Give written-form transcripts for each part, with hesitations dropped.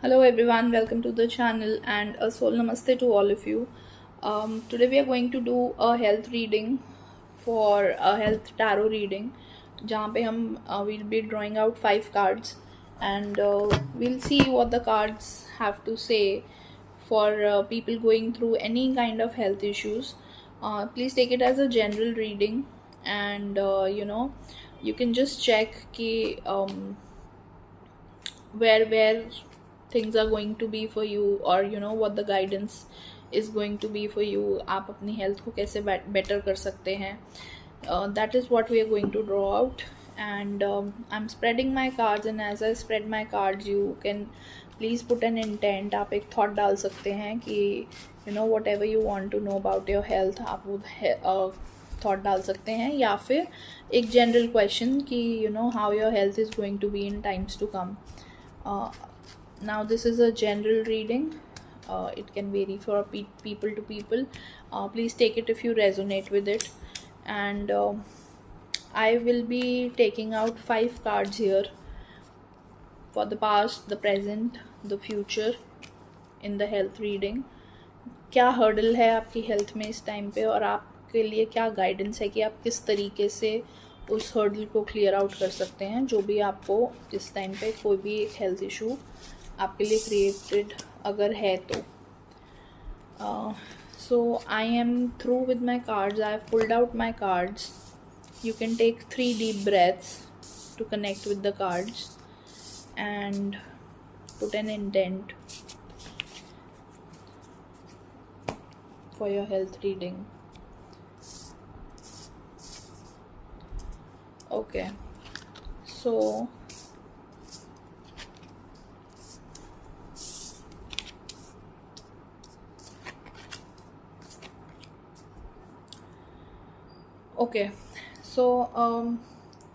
Hello everyone, welcome to the channel and a soul namaste to all of you. Today we are going to do a health reading for a health tarot reading जहाँ पे हम we'll be drawing out 5 cards and we'll see what the cards have to say for people going through any kind of health issues. Please take it as a general reading and you can just check कि where things are going to be for you or what the guidance is going to be for you. आप अपनी health को कैसे better कर सकते हैं, that is what we are going to draw out. And I'm spreading my cards, and as I spread my cards you can please put an intent. आप एक thought डाल सकते हैं कि whatever you want to know about your health आप वो thought डाल सकते हैं, या फिर एक जनरल क्वेश्चन कि how your health is going to be in times to come. Now this is a general reading. It can vary for people to people. Please take it if you resonate with it. And I will be taking out 5 cards here for the past, the present, the future in the health reading. क्या hurdle है आपकी health में इस time पे, और आपके लिए क्या गाइडेंस है कि आप किस तरीके से उस हर्डल को क्लियर आउट कर सकते हैं, जो भी आपको इस टाइम पे कोई भी एक हेल्थ इशू आपके लिए क्रिएटेड अगर है तो. So I am through with my cards. I have pulled out my cards. You can take 3 deep breaths to connect with the cards and put an intent for your health reading. Okay, so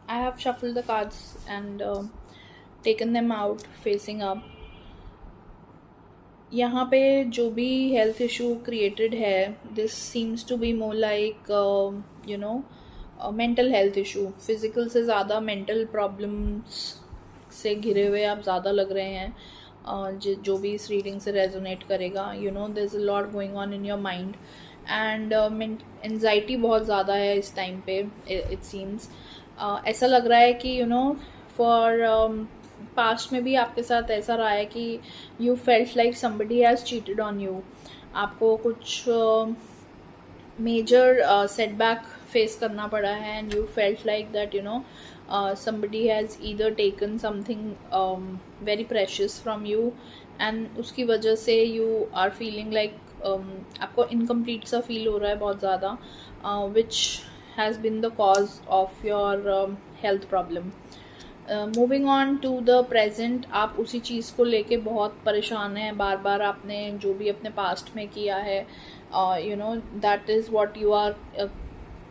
I have shuffled the cards and taken them out facing up. यहाँ पे जो भी health issue created है, this seems to be more like mental health issue. Physical से ज़्यादा mental problems से घिरे हुए आप ज़्यादा लग रहे हैं. जो भी इस रीडिंग से रेजोनेट करेगा, there is a lot going on in your mind and anxiety बहुत ज़्यादा है इस टाइम पे. इट सीम्स ऐसा लग रहा है कि फॉर पास्ट में भी आपके साथ ऐसा रहा है कि you felt like somebody has cheated on you. आपको कुछ मेजर सेटबैक फेस करना पड़ा है and you felt like that somebody has either taken something very precious from you and उसकी वजह से you are feeling like आपको incomplete सा फील हो रहा है बहुत ज़्यादा, which has been the cause of your health problem. Moving on to the present, आप उसी चीज़ को लेके बहुत परेशान हैं. बार बार आपने जो भी अपने पास्ट में किया है, that is what you are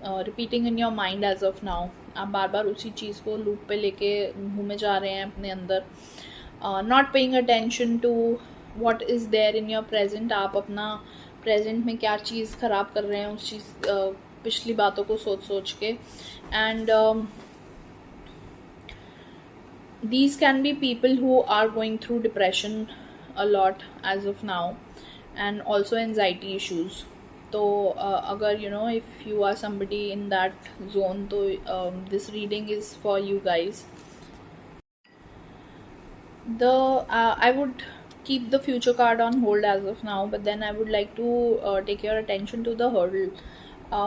repeating in your mind as of now. आप बार बार उसी चीज़ को लूप पे लेके घूमे जा रहे हैं अपने अंदर. Not paying attention to what is there in your present. आप अपना प्रेजेंट में क्या चीज़ ख़राब कर रहे हैं उस चीज़ पिछली बातों को सोच सोच के. And these can be people who are going through depression a lot as of now and also anxiety issues. तो अगर if you are somebody in that zone, तो this reading is for you guys. I would keep the future card on hold as of now, but then I would like to take your attention to the hurdle.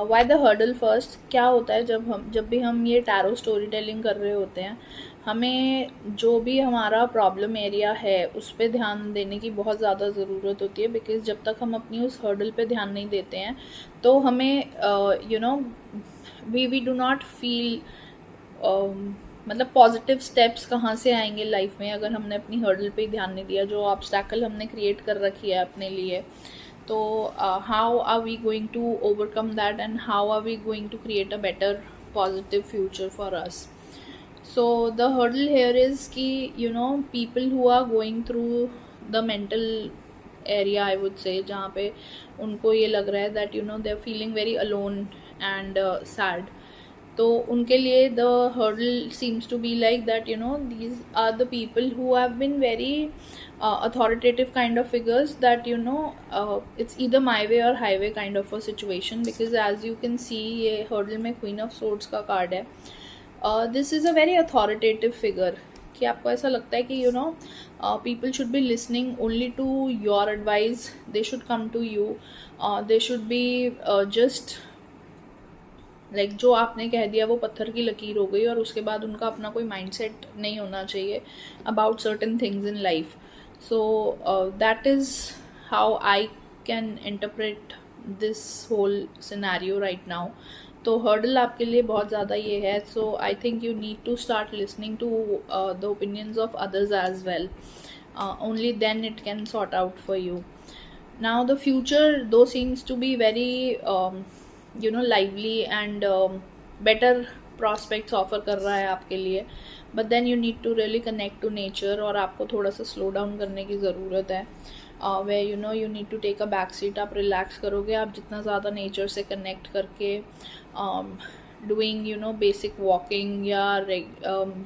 Why the hurdle first? क्या होता है जब भी हम ये tarot story telling कर रहे होते हैं, हमें जो भी हमारा प्रॉब्लम एरिया है उस पर ध्यान देने की बहुत ज़्यादा ज़रूरत होती है. बिकॉज जब तक हम अपनी उस हर्डल पे ध्यान नहीं देते हैं तो हमें वी डू नॉट फील, मतलब पॉजिटिव स्टेप्स कहाँ से आएंगे लाइफ में अगर हमने अपनी हर्डल पे ध्यान नहीं दिया, जो ऑब्स्टैकल हमने क्रिएट कर रखी है अपने लिए. तो how are we going to overcome that and how are we going to create a better positive future for us. So the hurdle here is कि people who are going through the mental area, I would say, जहाँ पे उनको ये लग रहा है that they are feeling very alone and sad. तो उनके लिए the hurdle seems to be like that these are the people who have been very authoritative kind of figures, that it's either my way or highway kind of a situation, because as you can see ये hurdle में Queen of Swords का card है. This is a very authoritative figure, कि आपको ऐसा लगता है कि people should be listening only to your advice, they should come to you, they should be just like जो आपने कह दिया वो पत्थर की लकीर हो गई, और उसके बाद उनका अपना कोई माइंडसेट नहीं होना चाहिए about certain things in life. So that is how I can interpret this whole scenario right now. तो हर्डल आपके लिए बहुत ज़्यादा ये है. So I think you need to start listening to the opinions of others as well. Only then it can sort out for you. Now the future though seems to be very lively and better prospects offer कर रहा है आपके लिए, but then you need to really connect to nature, और आपको थोड़ा सा slow down करने की ज़रूरत है. where you need to take a back seat. आप relax करोगे आप जितना ज़्यादा nature से connect करके doing basic walking या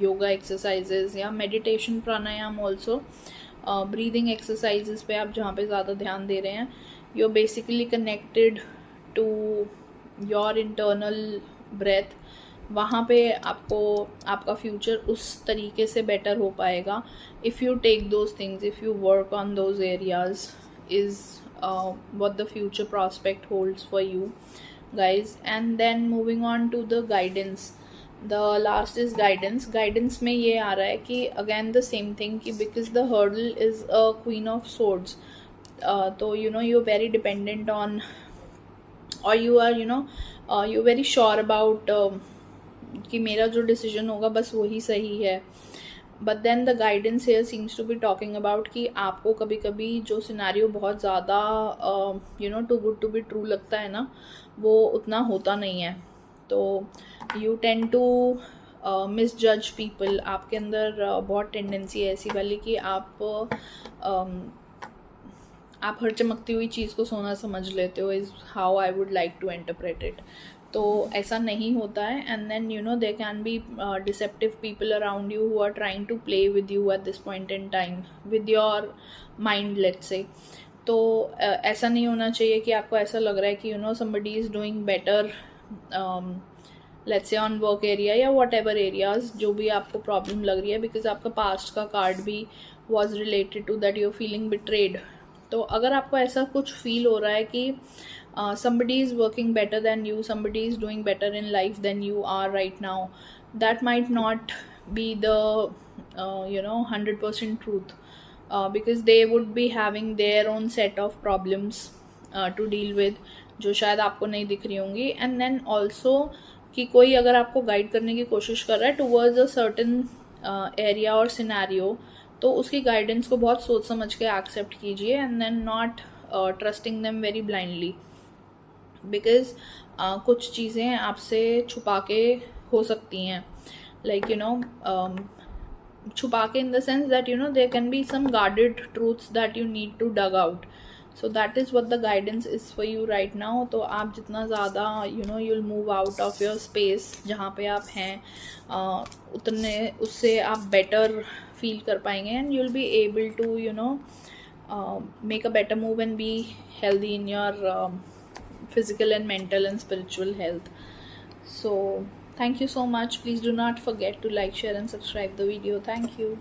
yoga exercises या meditation pranayam also, breathing exercises पे आप जहाँ पे ज़्यादा ध्यान दे रहे हैं, you're basically connected to your internal breath. वहाँ पे आपको आपका फ्यूचर उस तरीके से बेटर हो पाएगा if you take those things, if you work on those areas, is what the future prospect holds for you guys. And then moving on to the guidance, the last is guidance. Guidance में ये आ रहा है कि again the same thing, कि because the hurdle is a Queen of Swords, तो you're very dependent on, or you are you're very sure about कि मेरा जो डिसीजन होगा बस वही सही है. But then the guidance here seems to be talking about कि आपको कभी कभी जो सिनेरियो बहुत ज़्यादा too good to be true लगता है ना, वो उतना होता नहीं है. तो you tend to misjudge people. आपके अंदर बहुत टेंडेंसी है ऐसी वाली कि आप हर चमकती हुई चीज़ को सोना समझ लेते हो, is how I would like to interpret it. तो ऐसा नहीं होता है. And then there can be deceptive people around you who are trying to play with you at this point in time with your mind, let's say. तो ऐसा नहीं होना चाहिए कि आपको ऐसा लग रहा है कि somebody is doing better, let's say on work area या वॉट एवर एरियाज, जो भी आपको प्रॉब्लम लग रही है, बिकॉज आपका पास्ट का कार्ड भी was related to that you feeling betrayed. तो अगर आपको ऐसा कुछ फील हो रहा है कि somebody is working better than you, somebody is doing better in life than you are right now, that might not be the 100% truth, because they would be having their own set of problems to deal with, जो शायद आपको नहीं दिख रही होंगी. And then also कि कोई अगर आपको गाइड करने की कोशिश कर रहा है टूवर्ड्स अ सर्टन एरिया और सिनेरियो, तो उसकी गाइडेंस को बहुत सोच समझ के एक्सेप्ट कीजिए, and then not trusting them very blindly, because कुछ चीज़ें आपसे छुपा के हो सकती हैं, लाइक छुपा के in the sense that there can be some guarded truths that you need to dug out. So that is what the guidance is for you right now. तो आप जितना ज़्यादा you'll move out of your space जहाँ पे आप हैं, उतने उससे आप बेटर फील कर पाएंगे, and you'll be able to make a better move and be healthy in your physical and mental and spiritual health. So thank you so much. Please do not forget to like, share and subscribe the video. Thank you.